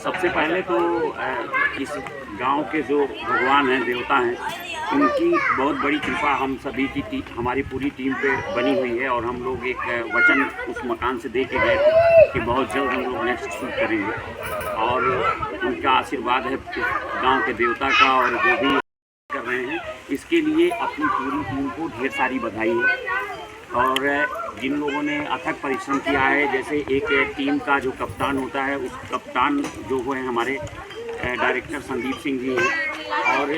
सबसे पहले तो इस गांव के जो भगवान हैं, देवता हैं, उनकी बहुत बड़ी कृपा हम सभी की हमारी पूरी टीम पे बनी हुई है। और हम लोग एक वचन उस मकान से दे के गए थे कि बहुत जल्द हम लोग नेक्स्ट शूट करेंगे। और उनका आशीर्वाद है गांव के देवता का, और जो भी कर रहे हैं इसके लिए अपनी पूरी टीम को ढेर सारी बधाई है। और जिन लोगों ने अथक परिश्रम किया है, जैसे एक टीम का जो कप्तान होता है, उस कप्तान जो वो है हमारे डायरेक्टर संदीप सिंह जी हैं। और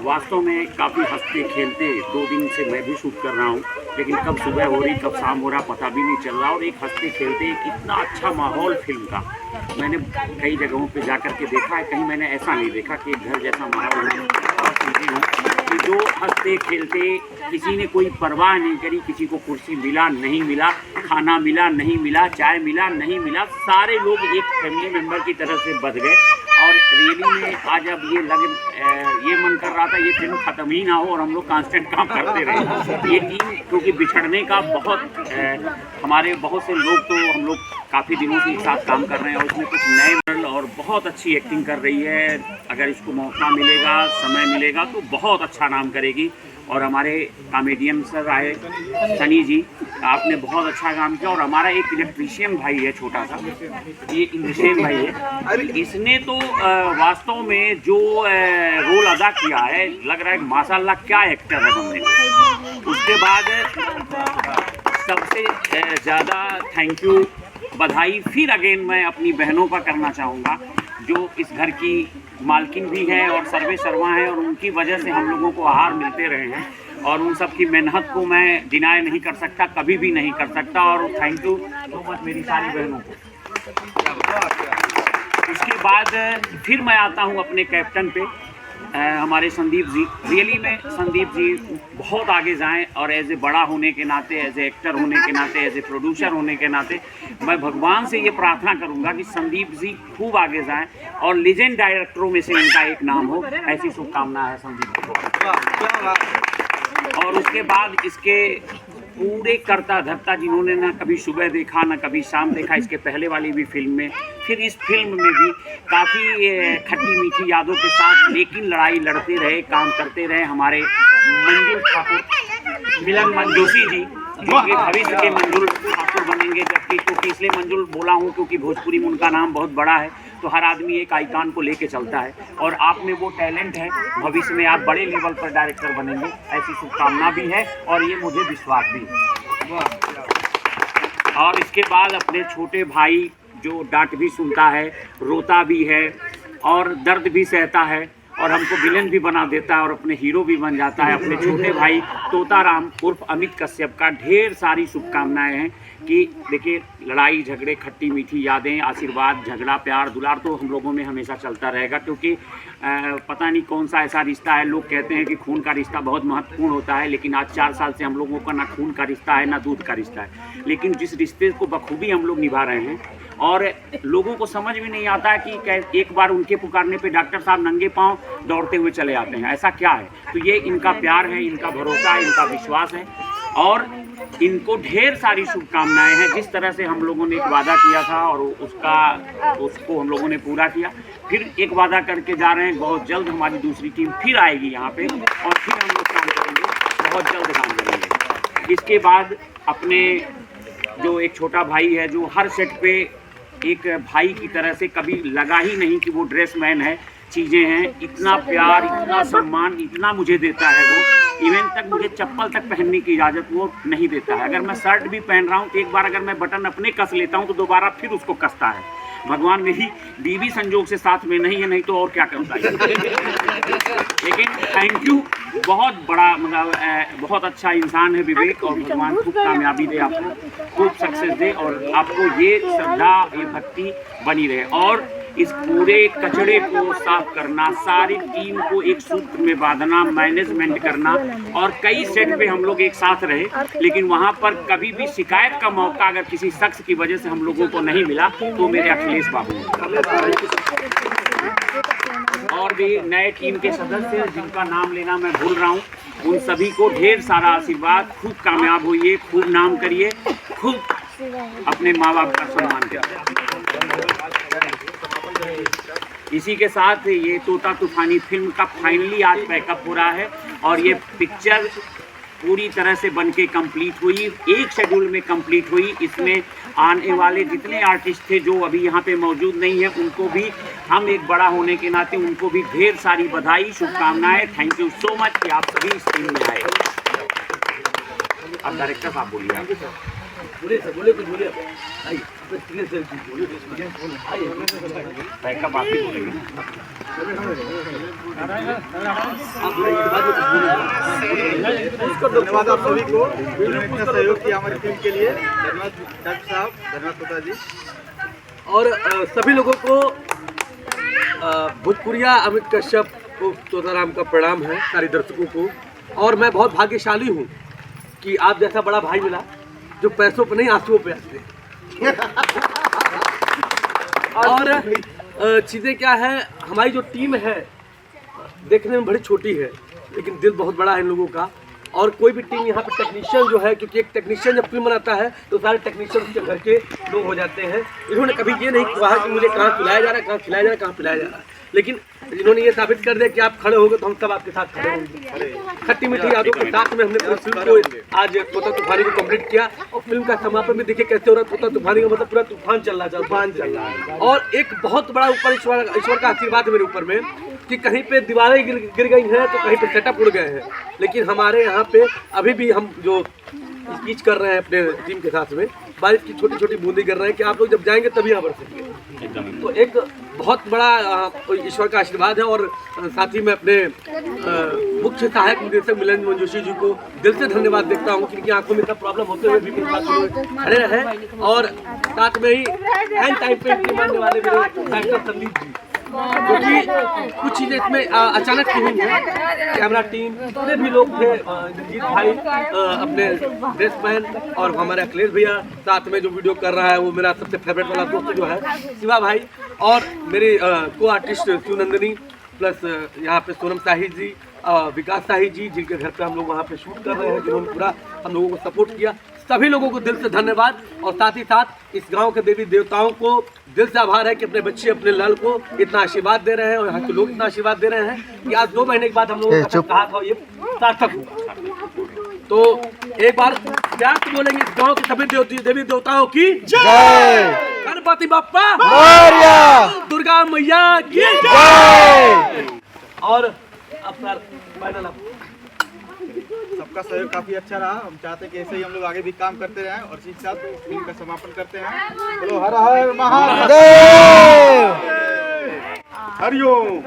वास्तव में काफ़ी हंसते खेलते 2 दिन से मैं भी शूट कर रहा हूँ, लेकिन कब सुबह हो रही कब शाम हो रहा पता भी नहीं चल रहा। और एक हंसते खेलते इतना अच्छा माहौल फिल्म का मैंने कई जगहों पे जा कर के देखा है, कहीं मैंने ऐसा नहीं देखा कि घर जैसा माहौल है। और समझी हूँ कि जो हंसते खेलते, किसी ने कोई परवाह नहीं करी, किसी को कुर्सी मिला नहीं मिला, खाना मिला नहीं मिला, चाय मिला नहीं मिला, सारे लोग एक फैमिली मेम्बर की तरह से बच गए। और रियली में आज अब ये मन कर रहा था ये फिल्म ख़त्म ही ना हो और हम लोग कांस्टेंट काम करते रहे। ये टीम क्योंकि बिछड़ने का बहुत हमारे बहुत से लोग तो हम लोग काफ़ी दिनों से एक साथ काम कर रहे हैं, और उसमें कुछ नए और बहुत अच्छी एक्टिंग कर रही है। अगर इसको मौका मिलेगा, समय मिलेगा तो बहुत अच्छा नाम करेगी। और हमारे कॉमेडियन सर आए, सनी जी, आपने बहुत अच्छा काम किया। और हमारा एक इलेक्ट्रीशियन भाई है छोटा सा, ये इंद्रसेन भाई है, इसने तो वास्तव में जो रोल अदा किया है, लग रहा है माशाल्लाह क्या एक्टर है हमने। उसके बाद सबसे ज़्यादा थैंक यू, बधाई फिर अगेन मैं अपनी बहनों का करना चाहूँगा, जो इस घर की मालकिन भी हैं और सर्वे सर्वा हैं, और उनकी वजह से हम लोगों को आहार मिलते रहे हैं। और उन सब की मेहनत को मैं डिनाई नहीं कर सकता, कभी भी नहीं कर सकता। और थैंक यू सो मच मेरी सारी बहनों को। उसके बाद फिर मैं आता हूँ अपने कैप्टन पे, हमारे संदीप जी। रियली में संदीप जी बहुत आगे जाएं, और एज ए बड़ा होने के नाते, एज ए एक्टर होने के नाते, एज ए प्रोड्यूसर होने के नाते मैं भगवान से ये प्रार्थना करूंगा कि संदीप जी खूब आगे जाएं और लीजेंड डायरेक्टरों में से इनका एक नाम हो। ऐसी शुभकामना है संदीप जी को। और उसके बाद इसके पूरे करता धरता, जिन्होंने ना कभी सुबह देखा ना कभी शाम देखा, इसके पहले वाली भी फिल्म में, फिर इस फिल्म में भी काफ़ी खट्टी मीठी यादों के साथ लेकिन लड़ाई लड़ते रहे, काम करते रहे हमारे मंजुल ठाकुर, मिलन मंजोशी जी, जो कि भविष्य के मंजुल ठाकुर बनेंगे। जबकि क्योंकि इसलिए मंजुल बोला हूँ क्योंकि भोजपुरी में उनका नाम बहुत बड़ा है, तो हर आदमी एक आइकॉन को लेके चलता है, और आप में वो टैलेंट है, भविष्य में आप बड़े लेवल पर डायरेक्टर बनेंगे, ऐसी शुभकामना भी है और ये मुझे विश्वास भी है। और इसके बाद अपने छोटे भाई जो डांट भी सुनता है, रोता भी है और दर्द भी सहता है, और हमको विलेन भी बना देता है और अपने हीरो भी बन जाता है, अपने छोटे भाई तोताराम उर्फ अमित कश्यप का ढेर सारी शुभकामनाएं हैं कि देखिए, लड़ाई झगड़े, खट्टी मीठी यादें, आशीर्वाद, झगड़ा, प्यार, दुलार तो हम लोगों में हमेशा चलता रहेगा। क्योंकि पता नहीं कौन सा ऐसा रिश्ता है, लोग कहते हैं कि खून का रिश्ता बहुत महत्वपूर्ण होता है, लेकिन आज 4 साल से हम लोगों का ना खून का रिश्ता है ना दूध का रिश्ता है, लेकिन जिस रिश्ते को बखूबी हम लोग निभा रहे हैं, और लोगों को समझ भी नहीं आता है कि एक बार उनके पुकारने पे डॉक्टर साहब नंगे पांव दौड़ते हुए चले आते हैं, ऐसा क्या है। तो ये इनका प्यार है, इनका भरोसा है, इनका विश्वास है, और इनको ढेर सारी शुभकामनाएं हैं। जिस तरह से हम लोगों ने एक वादा किया था और उसको हम लोगों ने पूरा किया, फिर एक वादा करके जा रहे हैं, बहुत जल्द हमारी दूसरी टीम फिर आएगी यहाँ पे, और फिर हम लोग काम करेंगे, बहुत जल्द काम करेंगे। इसके बाद अपने जो एक छोटा भाई है, जो हर सेट पे एक भाई की तरह से, कभी लगा ही नहीं कि वो ड्रेस मैन है, चीज़ें हैं, इतना प्यार, इतना सम्मान, इतना मुझे देता है वो, इवन तक मुझे चप्पल तक पहनने की इजाज़त वो नहीं देता है। अगर मैं शर्ट भी पहन रहा हूँ तो एक बार अगर मैं बटन अपने कस लेता हूँ तो दोबारा फिर उसको कसता है। भगवान मेरी बीवी संजोग से साथ में नहीं है, नहीं तो और क्या करता है। लेकिन थैंक यू, बहुत बड़ा मतलब बहुत अच्छा इंसान है विवेक, और भगवान खूब कामयाबी दे आपको, खूब सक्सेस दे, और आपको ये श्रद्धा, ये भक्ति बनी रहे। और इस पूरे कचड़े को साफ करना, सारी टीम को एक सूत्र में बांधना, मैनेजमेंट करना, और कई सेट पे हम लोग एक साथ रहे, लेकिन वहाँ पर कभी भी शिकायत का मौका अगर किसी शख्स की वजह से हम लोगों को नहीं मिला तो मेरे अखिलेश बाबू। और भी नए टीम के सदस्य जिनका नाम लेना मैं भूल रहा हूँ, उन सभी को ढेर सारा आशीर्वाद, खूब कामयाब होइए, खूब नाम करिए, खूब अपने माँ बाप का सम्मान करिए। इसी के साथ ये तोता तूफानी फिल्म का फाइनली आज पैकअप हो रहा है और ये पिक्चर पूरी तरह से बनके कंप्लीट हुई, एक शेड्यूल में कंप्लीट हुई। इसमें आने वाले जितने आर्टिस्ट थे जो अभी यहाँ पे मौजूद नहीं है, उनको भी हम एक बड़ा होने के नाते उनको भी ढेर सारी बधाई, शुभकामनाएं। थैंक यू सो मच कि आप सभी इस टीम में आए। अब डायरेक्टर साहब बोलिए। पैकअप आप ही बोलेंगे। धन्यवाद आप सभी को इतना सहयोग किया हमारी टीम के लिए। धन्यवाद डॉक्टर साहब, धन्यवाद तोता जी और सभी लोगों को भोजपुरिया अमित कश्यप को तोताराम का प्रणाम है, सारे दर्शकों को। और मैं बहुत भाग्यशाली हूँ कि आप जैसा बड़ा भाई मिला जो पैसों पे नहीं आंसुओं पे हंसते। और चीज़ें क्या है, हमारी जो टीम है देखने में बड़ी छोटी है लेकिन दिल बहुत बड़ा है इन लोगों का। और कोई भी टीम यहाँ पे टेक्नीशियन जो है, क्योंकि एक टेक्नीशियन जब फिल्म बनाता है तो सारे टेक्नीशियन उसके घर के लोग हो जाते हैं। इन्होंने कभी ये नहीं कहा कि मुझे कहाँ खिलाया जा रहा है, कहाँ खिलाया जा रहा है, कहाँ पिलाया जा रहा है, लेकिन इन्होंने ये साबित कर दिया कि आप खड़े होगे तो हम सब आपके साथ खड़े होंगे। खट्टी मीठी यादों के साथ में हमने पूरी फिल्म को आज तोता तूफानी को कंप्लीट किया। और फिल्म का समापन भी देखिए कैसे हो रहा है। तोता तूफानी का मतलब पूरा तूफान चल रहा है। और एक बहुत बड़ा ऊपर ईश्वर का आशीर्वाद है मेरे ऊपर में कि कहीं पे दीवारें गिर गई हैं तो कहीं पे सेटअप उड़ गए हैं, लेकिन हमारे यहाँ पे अभी भी हम जो स्पीच कर रहे हैं अपने टीम के साथ में, बारिश की छोटी छोटी बूंदी कर रहे हैं कि आप लोग जब जाएंगे तभी यहाँ बरसेंगे। तो एक बहुत बड़ा ईश्वर का आशीर्वाद है। और साथ ही मैं अपने मुख्य सहायक निर्देशक मिलन जोशी जी को दिल से धन्यवाद देता हूँ, क्योंकि आंखों में इतना प्रॉब्लम होते हुए भी मेरे साथ खड़े रहे। और साथ में ही एंड टाइम पे मानने वाले मेरे डायरेक्टर संदीप जी, क्योंकि कुछ चीज़ें इसमें अचानक से हुई हैं। कैमरा टीम जितने भी लोग थे, जीत भाई अपने ड्रेसमैन और हमारे अखिलेश भैया, साथ में जो वीडियो कर रहा है वो मेरा सबसे फेवरेट वाला दोस्त जो है शिवा भाई, और मेरी को आर्टिस्ट शिवनंदिनी, प्लस यहाँ पे सोनम साहिद जी, विकास साहिद जी, जिनके घर पे हम लोग वहाँ पे शूट कर रहे हैं, जिन्होंने पूरा हम लोगों को सपोर्ट किया। सभी लोगों को दिल से धन्यवाद। और साथ ही साथ इस गांव के देवी देवताओं को दिल से आभार है कि अपने बच्चे अपने लाल को इतना आशीर्वाद दे रहे हैं और यहाँ के लोग इतना आशीर्वाद दे रहे हैं कि आज 2 महीने के बाद हम लोगों ने कहा था ये सार्थक हुआ। तो एक बार प्यार से बोलेंगे इस गांव के सभी देवी देवताओं की जय, गणपति बप्पा मोरया, दुर्गा मैया की जय। और अपना फाइनल सबका सहयोग काफी अच्छा रहा। हम चाहते हैं कि ऐसे ही हम लोग आगे भी काम करते रहें और इसी के साथ फिल्म का समापन करते हैं। बोलो हर हर महादेव, हरिओम।